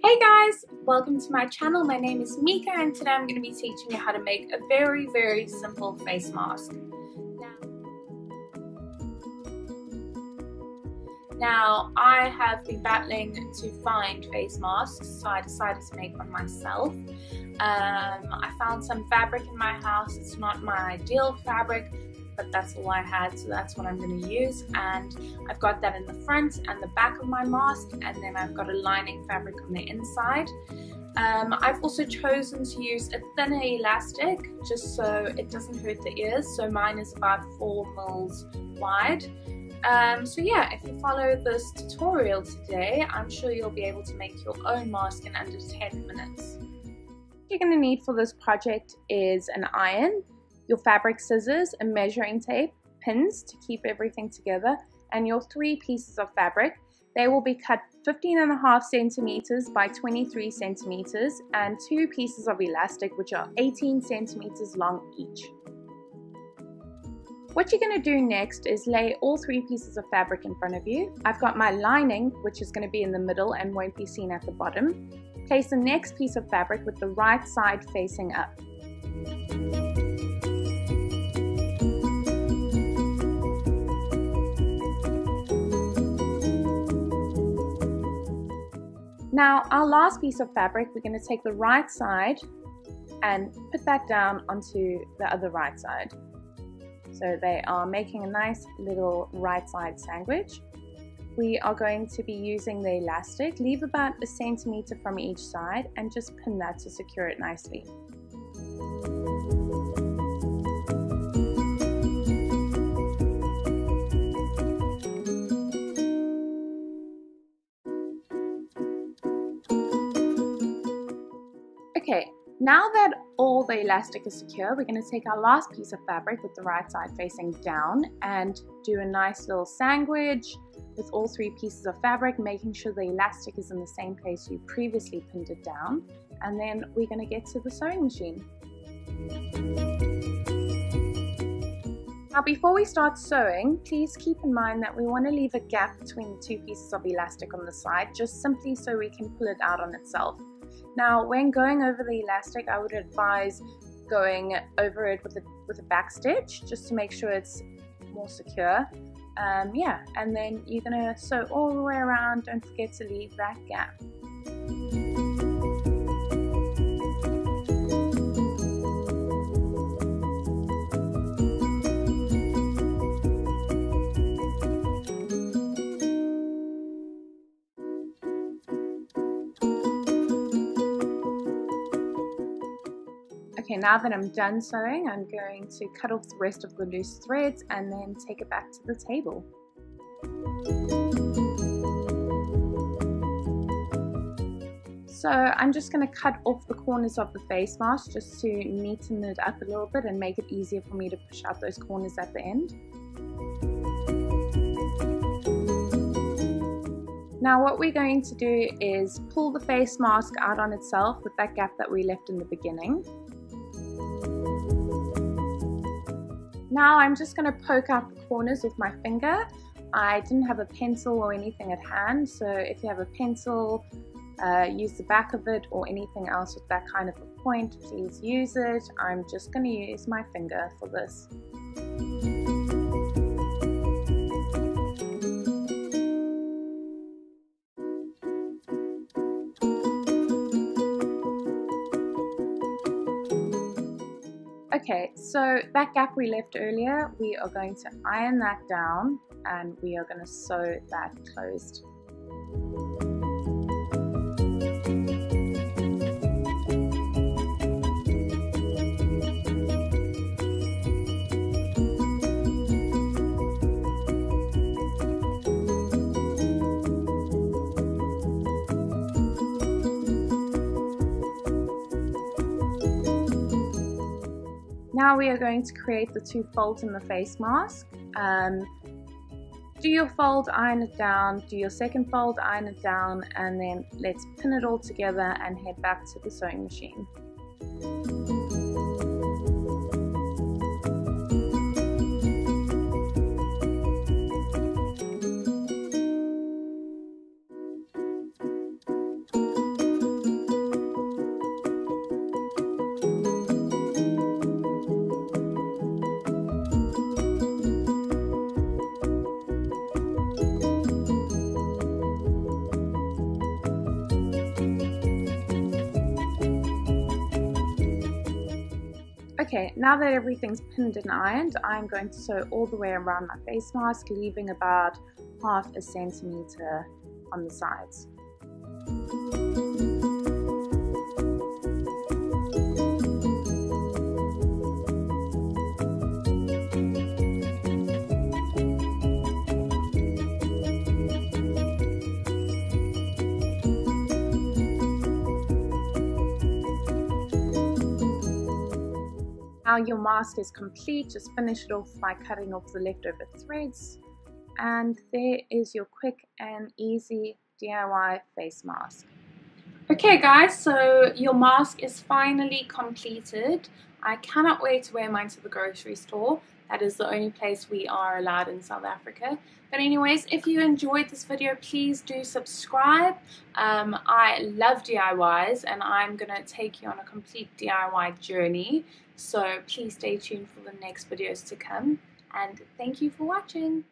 Hey guys, welcome to my channel. My name is Mika and today I'm going to be teaching you how to make a very simple face mask. Now I have been battling to find face masks, so I decided to make one myself. I found some fabric in my house. It's not my ideal fabric, but that's all I had, so that's what I'm going to use. And I've got that in the front and the back of my mask, and then I've got a lining fabric on the inside. I've also chosen to use a thinner elastic just so it doesn't hurt the ears, so mine is about 4 mils wide. So yeah, if you follow this tutorial today, I'm sure you'll be able to make your own mask in under 10 minutes. What you're going to need for this project is an iron, your fabric scissors, a measuring tape, pins to keep everything together, and your 3 pieces of fabric. They will be cut 15.5 centimeters by 23 centimeters, and 2 pieces of elastic which are 18 centimeters long each. What you're going to do next is lay all 3 pieces of fabric in front of you. I've got my lining, which is going to be in the middle and won't be seen at the bottom. Place the next piece of fabric with the right side facing up. Now our last piece of fabric, we're going to take the right side and put that down onto the other right side. So they are making a nice little right side sandwich. We are going to be using the elastic. Leave about 1 centimeter from each side and just pin that to secure it nicely. Okay, now that all the elastic is secure, we're going to take our last piece of fabric with the right side facing down and do a nice little sandwich with all 3 pieces of fabric, making sure the elastic is in the same place you previously pinned it down, and then we're going to get to the sewing machine. Now before we start sewing, please keep in mind that we want to leave a gap between the 2 pieces of elastic on the side, just simply so we can pull it out on itself. Now when going over the elastic, I would advise going over it with a back stitch just to make sure it's more secure. Yeah, and then you're going to sew all the way around. Don't forget to leave that gap. Okay, now that I'm done sewing, I'm going to cut off the rest of the loose threads and then take it back to the table. So I'm just going to cut off the corners of the face mask just to neaten it up a little bit and make it easier for me to push out those corners at the end. Now what we're going to do is pull the face mask out on itself with that gap that we left in the beginning. Now I'm just going to poke out the corners with my finger. I didn't have a pencil or anything at hand, so if you have a pencil, use the back of it, or anything else with that kind of a point, please use it. I'm just going to use my finger for this. Okay, so that gap we left earlier, we are going to iron that down and we are going to sew that closed. Now we are going to create the 2 folds in the face mask. Do your fold, iron it down, do your second fold, iron it down, and then let's pin it all together and head back to the sewing machine. Okay, now that everything's pinned and ironed, I'm going to sew all the way around my face mask, leaving about half a centimeter on the sides. Now your mask is complete, just finish it off by cutting off the leftover threads, and there is your quick and easy DIY face mask. Okay guys, so your mask is finally completed. I cannot wait to wear mine to the grocery store. That is the only place we are allowed in South Africa. But anyways, if you enjoyed this video, please do subscribe. I love DIYs and I'm going to take you on a complete DIY journey. So please stay tuned for the next videos to come. And thank you for watching.